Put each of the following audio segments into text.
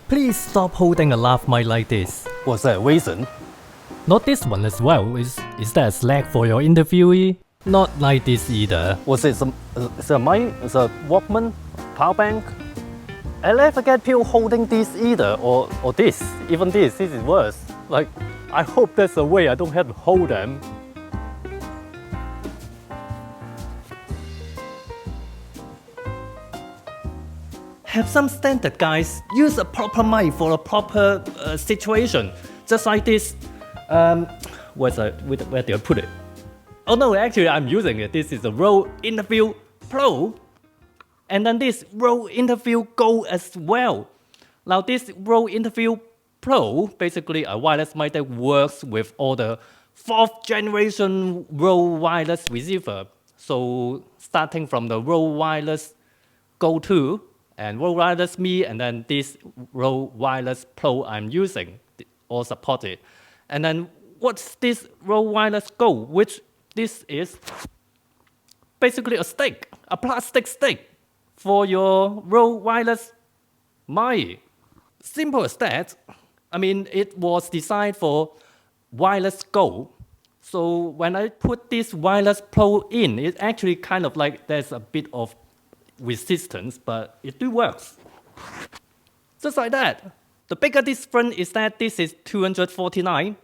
Please stop holding a lav mic like this. Was that a reason? Not this one as well. Is that a slack for your interviewee? Not like this either. Was it a mic? Is a Walkman? Power bank? I never get people holding this either, or this. Even this is worse. Like, I hope there's a way I don't have to hold them. Have some standard, guys. Use a proper mic for a proper situation. Just like this. Where do I put it? Oh no, actually I'm using it. This is a Røde Interview PRO. And then this Røde Interview Go as well. Now this Røde Interview PRO, basically a wireless mic that works with all the 4th generation Røde wireless receiver. So starting from the Røde Wireless Go 2 and Røde Wireless Me, and then this Røde Wireless PRO I'm using, all supported. And then what's this Røde Wireless Go, which this is basically a stick, a plastic stick for your Røde Wireless mic. Simple as that. I mean, it was designed for Wireless Go. So when I put this Wireless PRO in, it actually kind of like there's a bit of resistance, but it do works. Just like that. The bigger difference is that this is $249,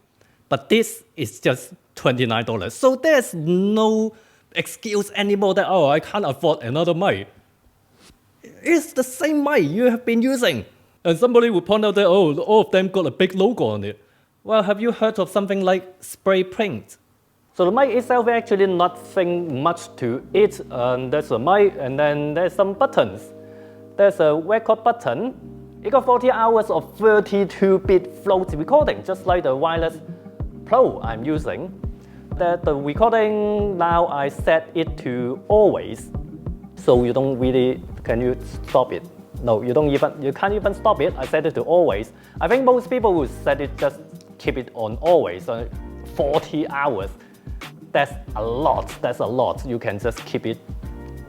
but this is just $29. So there's no excuse anymore that, oh, I can't afford another mic. It's the same mic you have been using. And somebody would point out that, oh, all of them got a big logo on it. Well, have you heard of something like spray paint? So the mic itself actually nothing much to it. There's a mic and then there's some buttons. There's a record button. It got 40 hours of 32-bit float recording, just like the Wireless PRO I'm using. The recording now I set it to always, so you don't really, can you stop it? No, you can't even stop it. I set it to always. I think most people would set it, just keep it on always, 40 hours. That's a lot, You can just keep it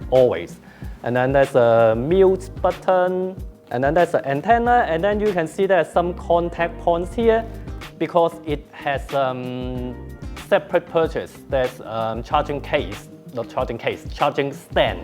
always. And then there's a mute button, and then there's an antenna, and then you can see there's some contact points here because it has separate purchase. There's charging stand.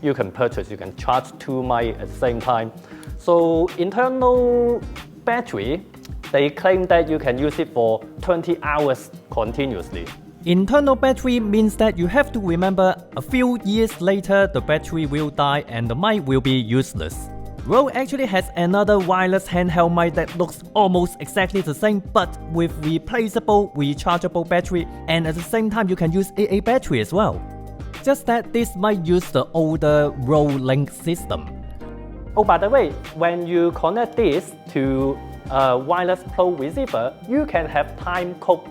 You can purchase, you can charge 2 mics at the same time. So internal battery, they claim that you can use it for 20 hours continuously. Internal battery means that you have to remember a few years later the battery will die and the mic will be useless. Røde actually has another wireless handheld mic that looks almost exactly the same but with replaceable rechargeable battery, and at the same time you can use AA battery as well. Just that this might use the older Røde Link system. Oh, by the way, when you connect this to a Wireless PRO receiver, you can have time code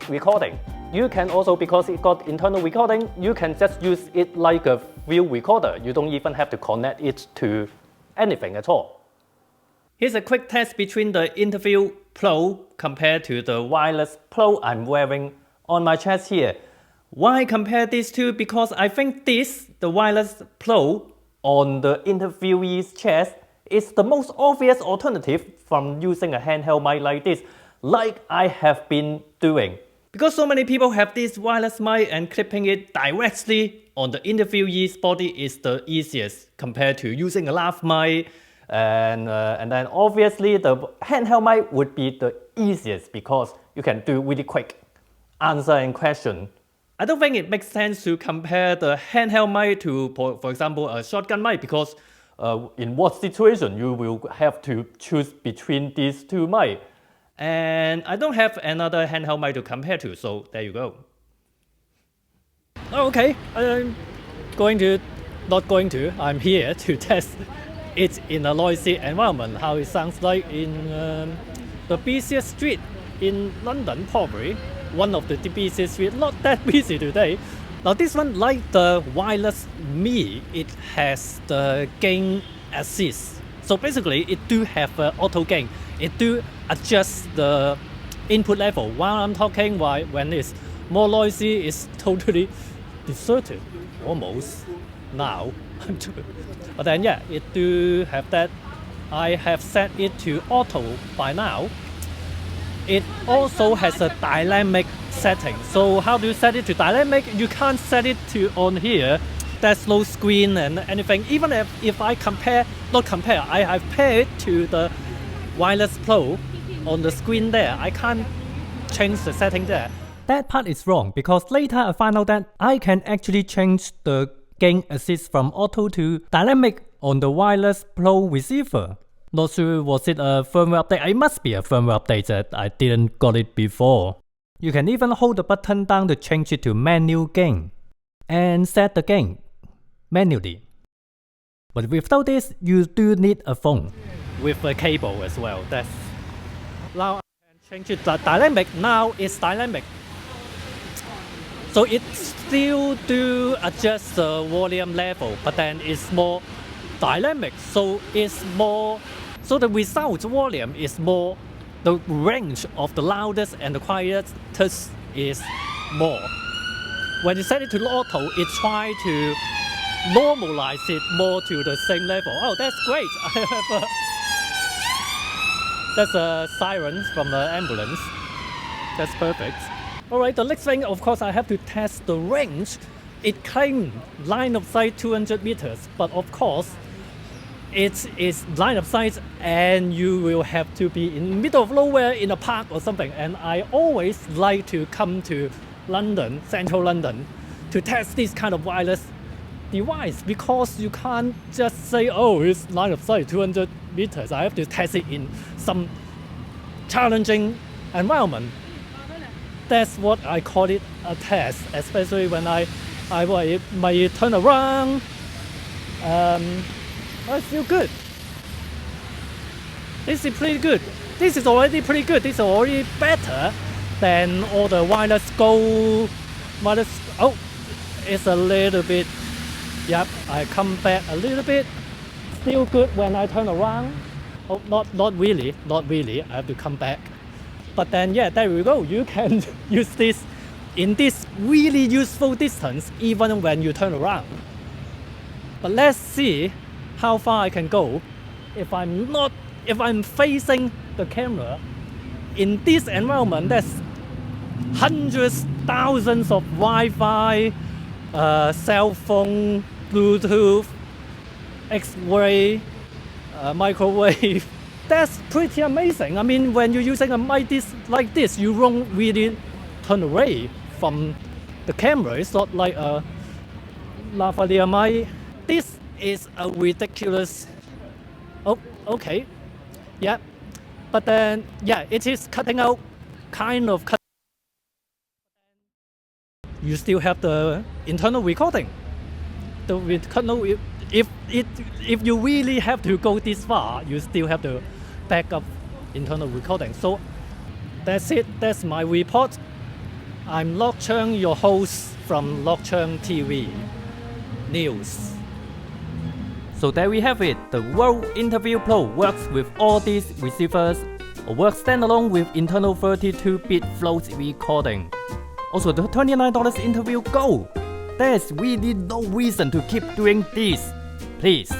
recording. You can also, because it got internal recording, you can just use it like a real recorder. You don't even have to connect it to anything at all. Here's a quick test between the Interview PRO compared to the Wireless PRO I'm wearing on my chest here. Why compare these two? Because I think the Wireless PRO on the interviewee's chest, is the most obvious alternative from using a handheld mic like this, like I have been doing. Because so many people have this wireless mic and clipping it directly on the interviewee's body is the easiest compared to using a lav mic. And then obviously the handheld mic would be the easiest because you can do really quick answer and question. I don't think it makes sense to compare the handheld mic to, for example, a shotgun mic because in what situation you will have to choose between these two mics. And I don't have another handheld mic to compare to, so there you go. Okay, I'm here to test it in a noisy environment, how it sounds like in the busiest street in London, probably. One of the busiest streets, not that busy today. Now this one, like the Wireless Me, it has the gain assist. So basically, it do have auto gain. It do adjust the input level. While I'm talking, when it's more noisy, it's totally deserted, almost now. But then yeah, it do have that I have set it to auto by now. It also has a dynamic setting. So how do you set it to dynamic? You can't set it to on here. There's no screen and anything. Even if I I have paired to the wireless Pro on the screen there. I can't change the setting there. That part is wrong because later I found out that I can actually change the gain assist from auto to dynamic on the wireless Pro receiver. Not sure was it a firmware update? It must be a firmware update that I didn't got it before. You can even hold the button down to change it to manual gain and set the gain manually. But without this, you do need a phone with a cable as well. That's now I can change it to dynamic. Now it's dynamic. So it still do adjust the volume level, but then it's more dynamic. So it's more. So the result volume is more. The range of the loudest and the quietest is more. When you set it to auto, it tries to normalize it more to the same level. Oh, that's great! That's a siren from the ambulance. That's perfect. Alright, the next thing, of course, I have to test the range. It claims line of sight 200 meters, but of course, it is line of sight and you will have to be in the middle of nowhere in a park or something. And I always like to come to London, central London, to test this kind of wireless device because you can't just say, oh, it's line of sight 200 meters. I have to test it in some challenging environment. That's what I call it a test, especially when I might turn around. I feel good. This is pretty good. This is already pretty good. This is already better than all the wireless Go. Oh, it's a little bit. Yep, I come back a little bit. Still good when I turn around. Oh, not really. I have to come back. But then, yeah, there we go. You can use this in this really useful distance even when you turn around. But let's see how far I can go if I'm facing the camera in this environment. There's hundreds, thousands of Wi-Fi, cell phone, Bluetooth, X-ray, microwave. That's pretty amazing. I mean, when you're using a mic like this, you won't really turn away from the camera. It's not like a lavalier mic. This is a ridiculous. Oh, okay, yeah, but then yeah, it is cutting out, kind of cut. You still have the internal recording. If you really have to go this far, you still have to back up internal recording. So that's it. That's my report. I'm Cheung, your host from Cheung TV News. So there we have it. The Røde Interview PRO works with all these receivers or works standalone with internal 32-bit float recording. Also the $29 interview Go. There's really no reason to keep doing this. Please